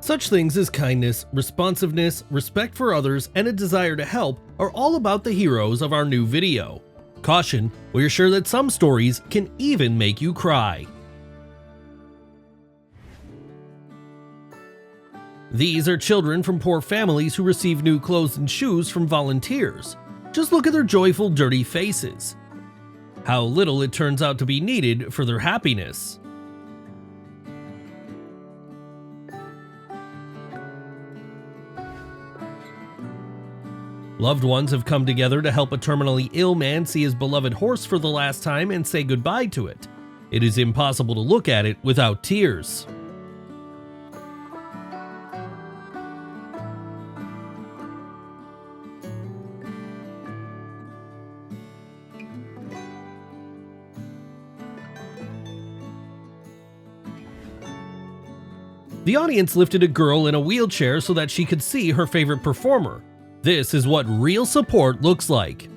Such things as kindness, responsiveness, respect for others, and a desire to help are all about the heroes of our new video. Caution, we're sure that some stories can even make you cry. These are children from poor families who receive new clothes and shoes from volunteers. Just look at their joyful, dirty faces. How little it turns out to be needed for their happiness. Loved ones have come together to help a terminally ill man see his beloved horse for the last time and say goodbye to it. It is impossible to look at it without tears. The audience lifted a girl in a wheelchair so that she could see her favorite performer. This is what real support looks like.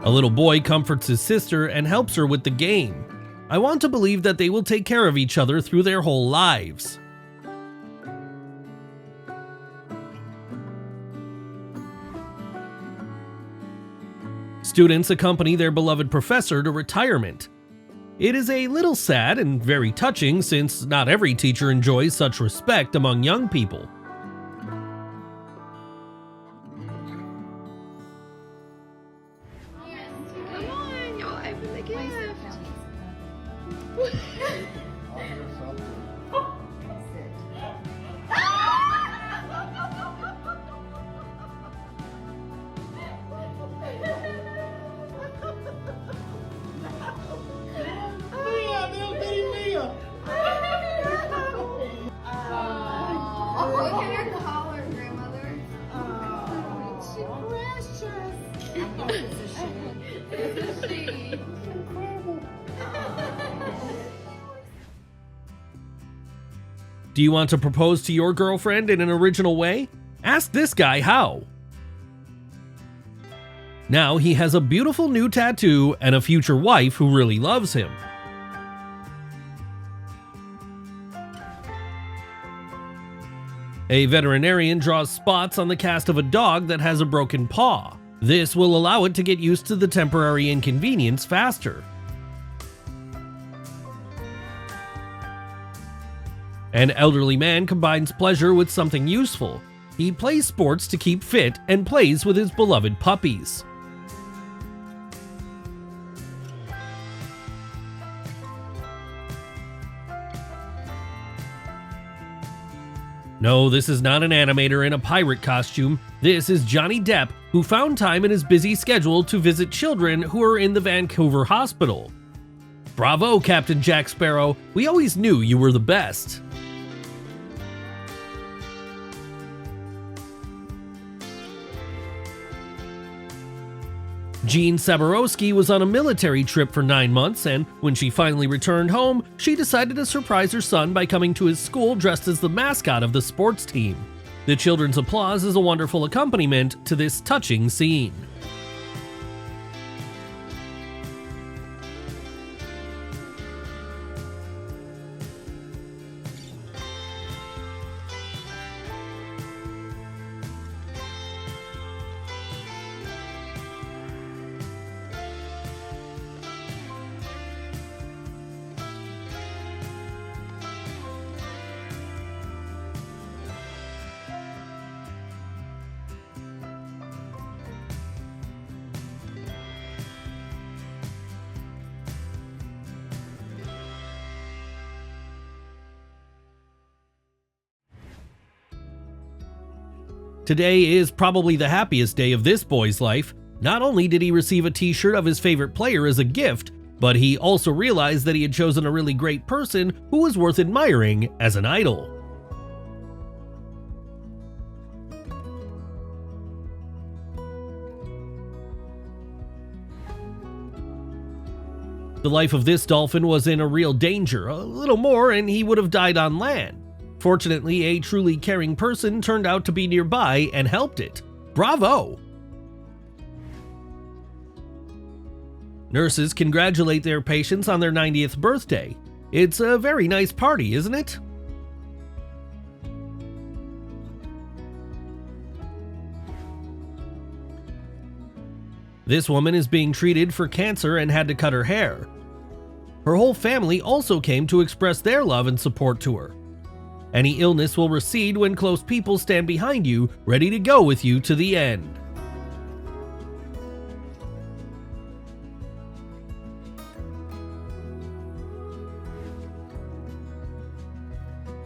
A little boy comforts his sister and helps her with the game. I want to believe that they will take care of each other through their whole lives. Students accompany their beloved professor to retirement. It is a little sad and very touching since not every teacher enjoys such respect among young people. Come on, you'll open the gift. Look at your collar, grandmother. It's a she. Do you want to propose to your girlfriend in an original way? Ask this guy how. Now he has a beautiful new tattoo and a future wife who really loves him. A veterinarian draws spots on the cast of a dog that has a broken paw. This will allow it to get used to the temporary inconvenience faster. An elderly man combines pleasure with something useful. He plays sports to keep fit and plays with his beloved puppies. No, this is not an animator in a pirate costume. This is Johnny Depp, who found time in his busy schedule to visit children who are in the Vancouver hospital. Bravo, Captain Jack Sparrow. We always knew you were the best. Jean Saborowski was on a military trip for 9 months, and when she finally returned home, she decided to surprise her son by coming to his school dressed as the mascot of the sports team. The children's applause is a wonderful accompaniment to this touching scene. Today is probably the happiest day of this boy's life. Not only did he receive a t-shirt of his favorite player as a gift, but he also realized that he had chosen a really great person who was worth admiring as an idol. The life of this dolphin was in a real danger. A little more and he would have died on land. Fortunately, a truly caring person turned out to be nearby and helped it. Bravo! Nurses congratulate their patients on their 90th birthday. It's a very nice party, isn't it? This woman is being treated for cancer and had to cut her hair. Her whole family also came to express their love and support to her. Any illness will recede when close people stand behind you, ready to go with you to the end.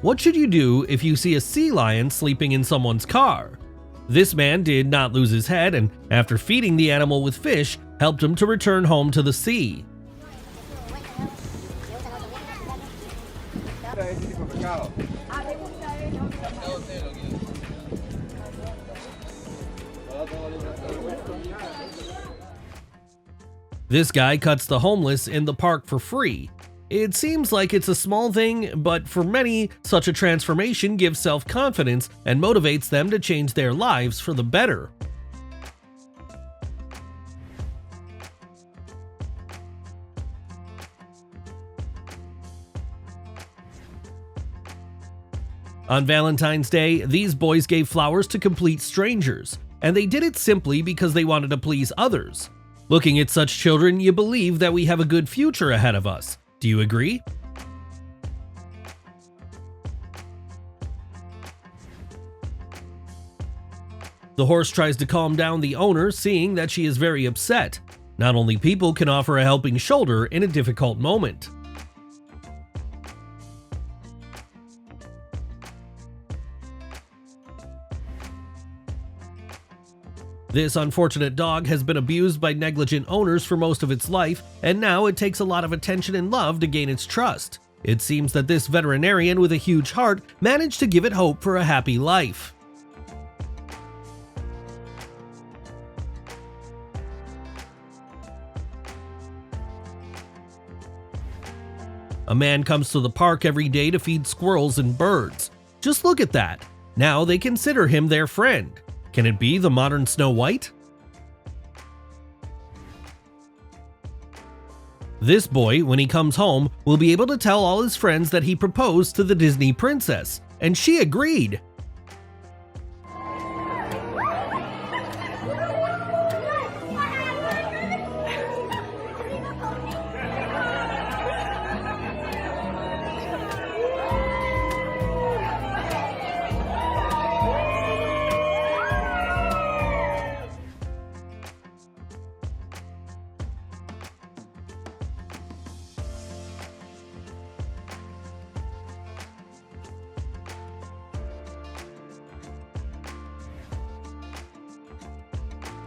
What should you do if you see a sea lion sleeping in someone's car? This man did not lose his head, and after feeding the animal with fish, helped him to return home to the sea. This guy cuts the homeless in the park for free. It seems like it's a small thing, but for many, such a transformation gives self-confidence and motivates them to change their lives for the better. On Valentine's Day, these boys gave flowers to complete strangers, and they did it simply because they wanted to please others. Looking at such children, you believe that we have a good future ahead of us. Do you agree? The horse tries to calm down the owner, seeing that she is very upset. Not only people can offer a helping shoulder in a difficult moment. This unfortunate dog has been abused by negligent owners for most of its life, and now it takes a lot of attention and love to gain its trust. It seems that this veterinarian with a huge heart managed to give it hope for a happy life. A man comes to the park every day to feed squirrels and birds. Just look at that. Now they consider him their friend. Can it be the modern Snow White? This boy, when he comes home, will be able to tell all his friends that he proposed to the Disney princess, and she agreed.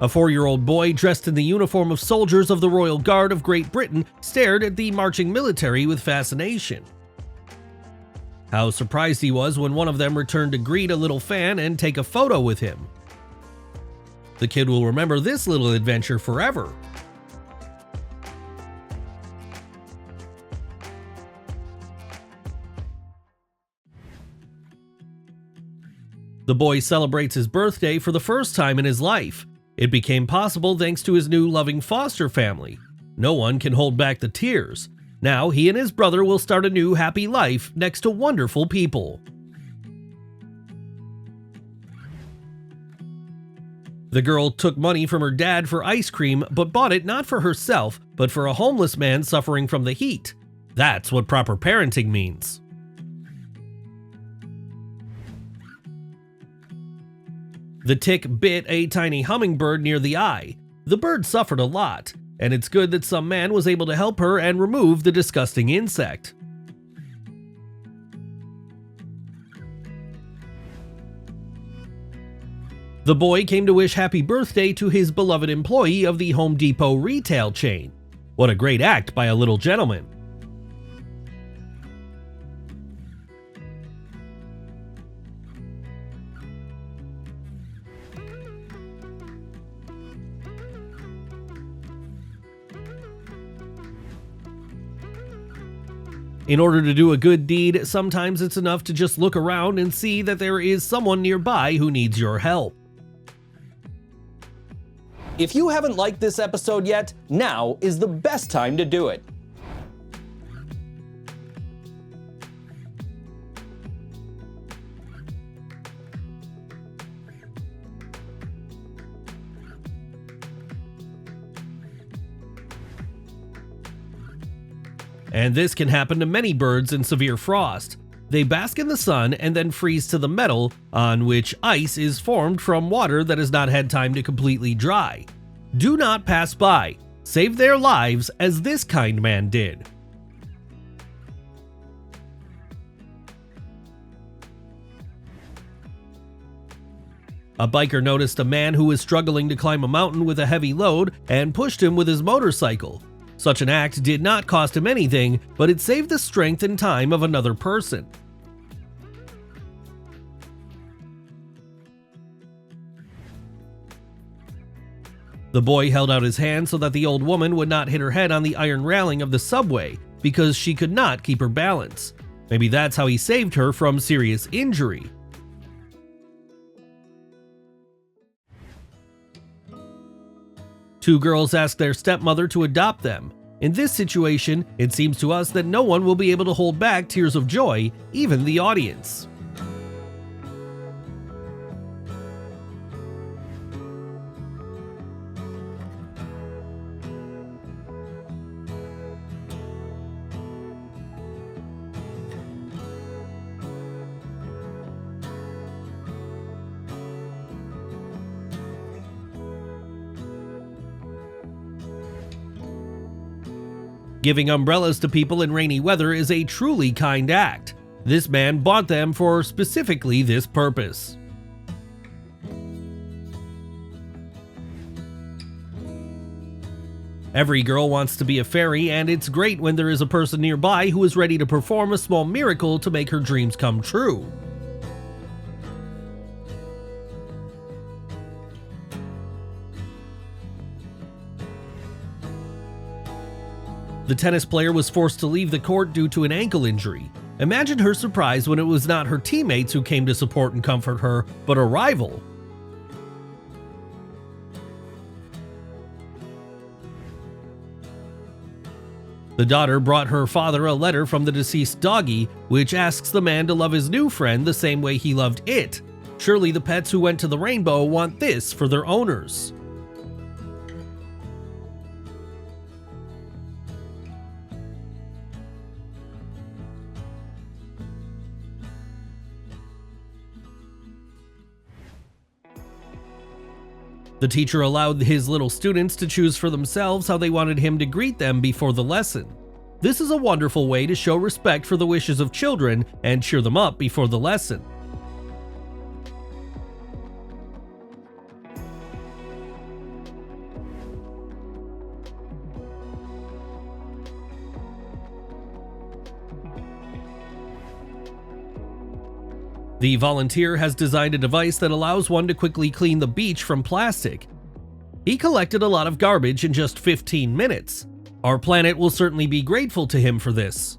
A 4-year-old boy dressed in the uniform of soldiers of the Royal Guard of Great Britain stared at the marching military with fascination. How surprised he was when one of them returned to greet a little fan and take a photo with him. The kid will remember this little adventure forever. The boy celebrates his birthday for the first time in his life. It became possible thanks to his new loving foster family. No one can hold back the tears. Now he and his brother will start a new happy life next to wonderful people. The girl took money from her dad for ice cream, but bought it not for herself, but for a homeless man suffering from the heat. That's what proper parenting means. The tick bit a tiny hummingbird near the eye. The bird suffered a lot, and it's good that some man was able to help her and remove the disgusting insect. The boy came to wish happy birthday to his beloved employee of the Home Depot retail chain. What a great act by a little gentleman. In order to do a good deed, sometimes it's enough to just look around and see that there is someone nearby who needs your help. If you haven't liked this episode yet, now is the best time to do it. And this can happen to many birds in severe frost. They bask in the sun and then freeze to the metal, on which ice is formed from water that has not had time to completely dry. Do not pass by. Save their lives as this kind man did. A biker noticed a man who was struggling to climb a mountain with a heavy load and pushed him with his motorcycle. Such an act did not cost him anything, but it saved the strength and time of another person. The boy held out his hand so that the old woman would not hit her head on the iron railing of the subway because she could not keep her balance. Maybe that's how he saved her from serious injury. Two girls ask their stepmother to adopt them. In this situation, it seems to us that no one will be able to hold back tears of joy, even the audience. Giving umbrellas to people in rainy weather is a truly kind act. This man bought them for specifically this purpose. Every girl wants to be a fairy, and it's great when there is a person nearby who is ready to perform a small miracle to make her dreams come true. The tennis player was forced to leave the court due to an ankle injury. Imagine her surprise when it was not her teammates who came to support and comfort her, but a rival. The daughter brought her father a letter from the deceased doggy, which asks the man to love his new friend the same way he loved it. Surely the pets who went to the rainbow want this for their owners. The teacher allowed his little students to choose for themselves how they wanted him to greet them before the lesson. This is a wonderful way to show respect for the wishes of children and cheer them up before the lesson. The volunteer has designed a device that allows one to quickly clean the beach from plastic. He collected a lot of garbage in just 15 minutes. Our planet will certainly be grateful to him for this.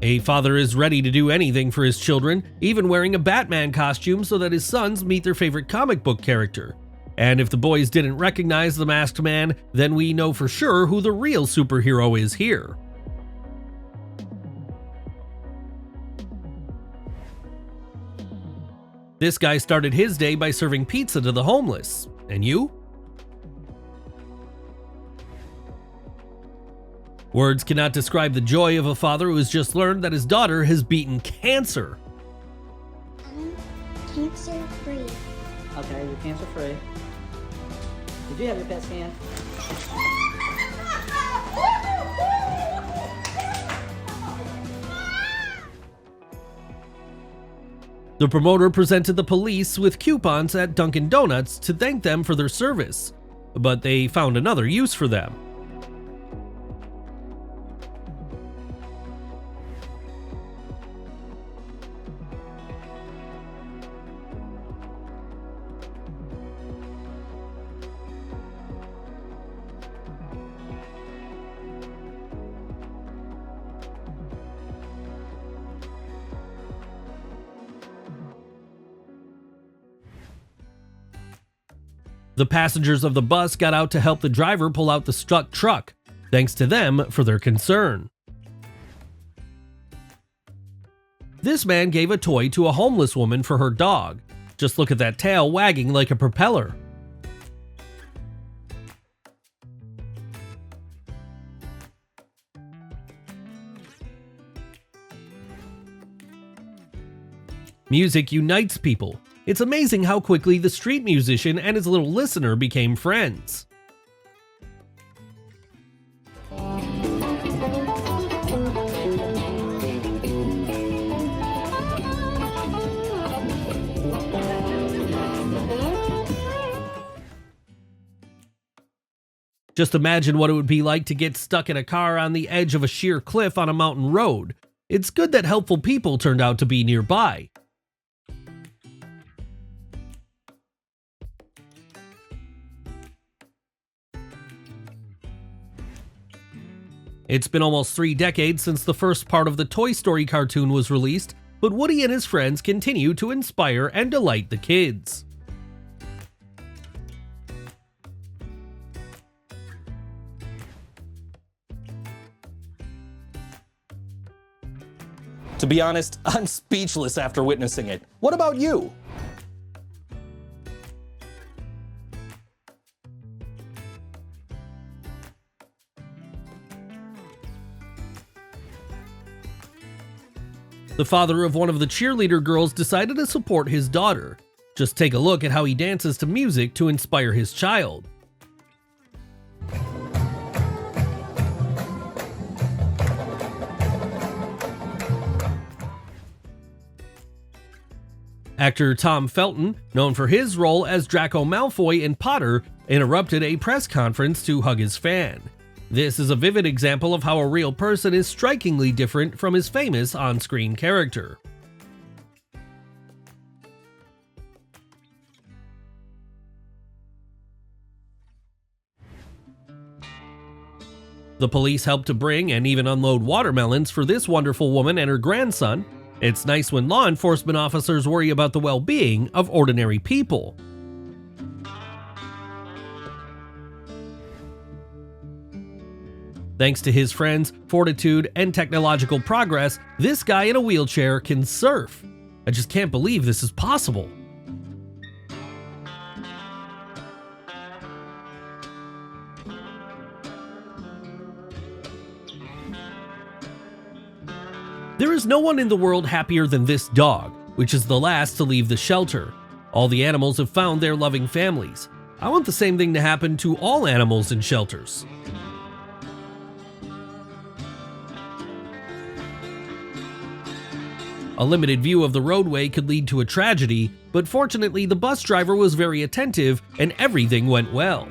A father is ready to do anything for his children, even wearing a Batman costume so that his sons meet their favorite comic book character. And if the boys didn't recognize the masked man, then we know for sure who the real superhero is here. This guy started his day by serving pizza to the homeless. And you? Words cannot describe the joy of a father who has just learned that his daughter has beaten cancer. I'm cancer free. Okay, you're cancer free. Did you have your PET scan? The promoter presented the police with coupons at Dunkin' Donuts to thank them for their service, but they found another use for them. The passengers of the bus got out to help the driver pull out the stuck truck. Thanks to them for their concern. This man gave a toy to a homeless woman for her dog. Just look at that tail wagging like a propeller. Music unites people. It's amazing how quickly the street musician and his little listener became friends. Just imagine what it would be like to get stuck in a car on the edge of a sheer cliff on a mountain road. It's good that helpful people turned out to be nearby. It's been almost 3 decades since the first part of the Toy Story cartoon was released, but Woody and his friends continue to inspire and delight the kids. To be honest, I'm speechless after witnessing it. What about you? The father of one of the cheerleader girls decided to support his daughter. Just take a look at how he dances to music to inspire his child. Actor Tom Felton, known for his role as Draco Malfoy in Potter, interrupted a press conference to hug his fan. This is a vivid example of how a real person is strikingly different from his famous on-screen character. The police helped to bring and even unload watermelons for this wonderful woman and her grandson. It's nice when law enforcement officers worry about the well-being of ordinary people. Thanks to his friends, fortitude, and technological progress, this guy in a wheelchair can surf. I just can't believe this is possible. There is no one in the world happier than this dog, which is the last to leave the shelter. All the animals have found their loving families. I want the same thing to happen to all animals in shelters. A limited view of the roadway could lead to a tragedy, but fortunately the bus driver was very attentive and everything went well.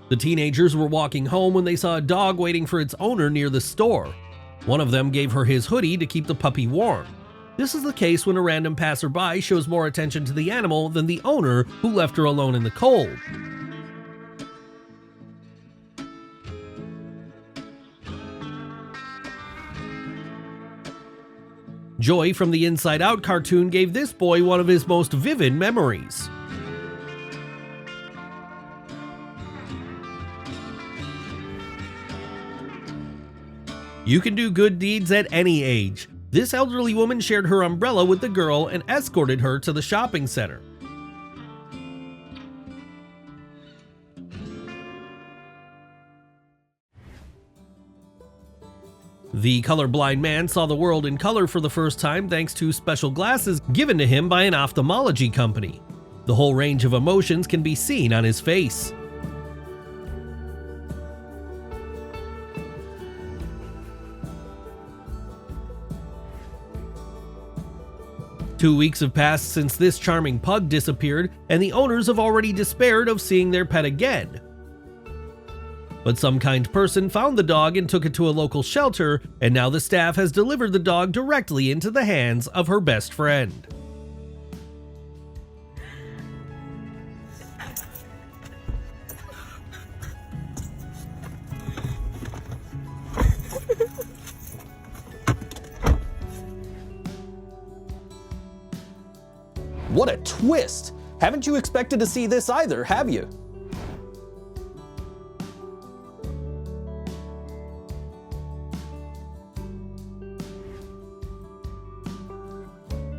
The teenagers were walking home when they saw a dog waiting for its owner near the store. One of them gave her his hoodie to keep the puppy warm. This is the case when a random passerby shows more attention to the animal than the owner who left her alone in the cold. Joy from the Inside Out cartoon gave this boy one of his most vivid memories. You can do good deeds at any age. This elderly woman shared her umbrella with the girl and escorted her to the shopping center. The colorblind man saw the world in color for the first time thanks to special glasses given to him by an ophthalmology company. The whole range of emotions can be seen on his face. Two weeks have passed since this charming pug disappeared, and the owners have already despaired of seeing their pet again. But some kind person found the dog and took it to a local shelter, and now the staff has delivered the dog directly into the hands of her best friend. What a twist! Haven't you expected to see this either, have you?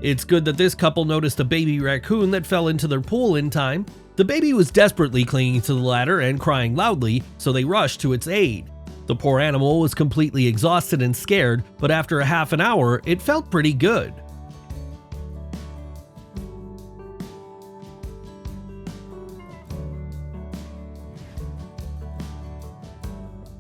It's good that this couple noticed a baby raccoon that fell into their pool in time. The baby was desperately clinging to the ladder and crying loudly, so they rushed to its aid. The poor animal was completely exhausted and scared, but after a half an hour, it felt pretty good.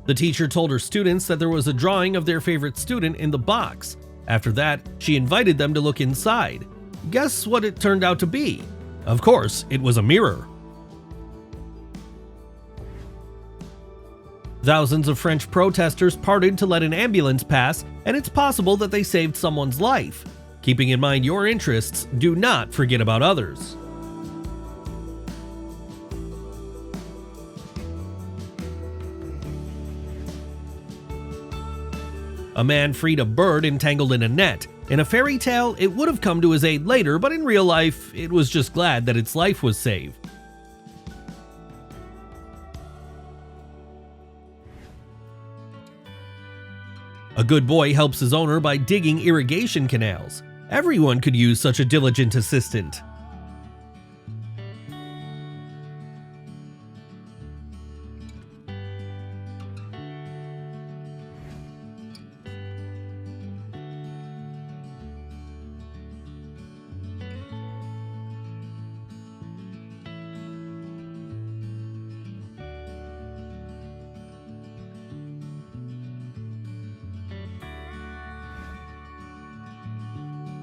The teacher told her students that there was a drawing of their favorite student in the box. After that, she invited them to look inside. Guess what it turned out to be? Of course, it was a mirror. Thousands of French protesters parted to let an ambulance pass, and it's possible that they saved someone's life. Keeping in mind your interests, do not forget about others. A man freed a bird entangled in a net. In a fairy tale, it would have come to his aid later, but in real life, it was just glad that its life was saved. A good boy helps his owner by digging irrigation canals. Everyone could use such a diligent assistant.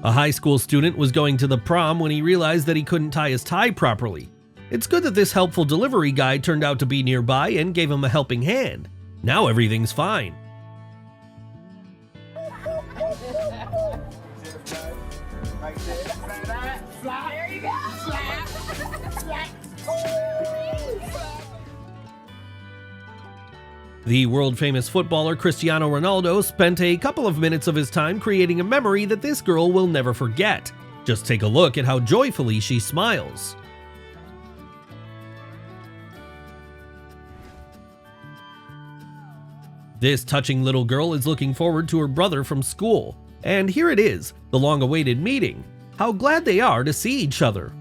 A high school student was going to the prom when he realized that he couldn't tie his tie properly. It's good that this helpful delivery guy turned out to be nearby and gave him a helping hand. Now everything's fine. The world-famous footballer Cristiano Ronaldo spent a couple of minutes of his time creating a memory that this girl will never forget. Just take a look at how joyfully she smiles. This touching little girl is looking forward to her brother from school. And here it is, the long-awaited meeting. How glad they are to see each other.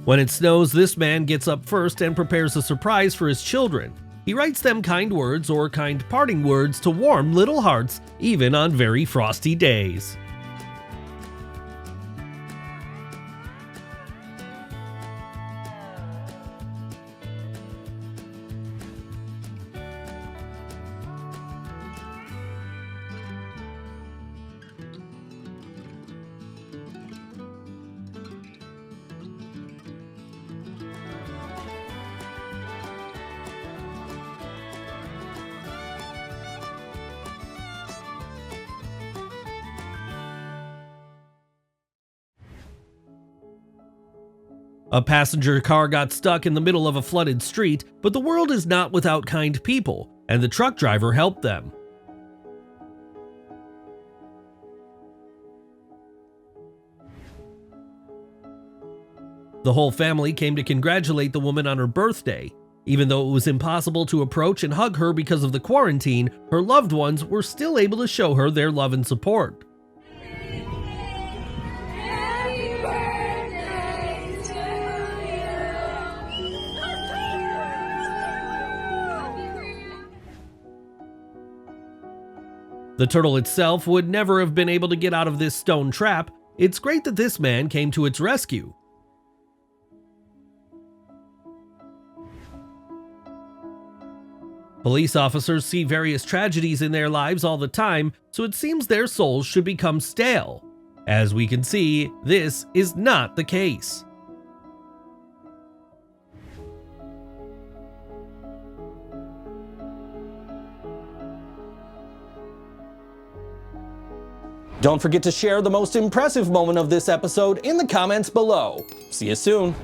When it snows, this man gets up first and prepares a surprise for his children. He writes them kind words or kind parting words to warm little hearts, even on very frosty days. A passenger car got stuck in the middle of a flooded street, but the world is not without kind people, and the truck driver helped them. The whole family came to congratulate the woman on her birthday. Even though it was impossible to approach and hug her because of the quarantine, her loved ones were still able to show her their love and support. The turtle itself would never have been able to get out of this stone trap. It's great that this man came to its rescue. Police officers see various tragedies in their lives all the time, so it seems their souls should become stale. As we can see, this is not the case. Don't forget to share the most impressive moment of this episode in the comments below. See you soon.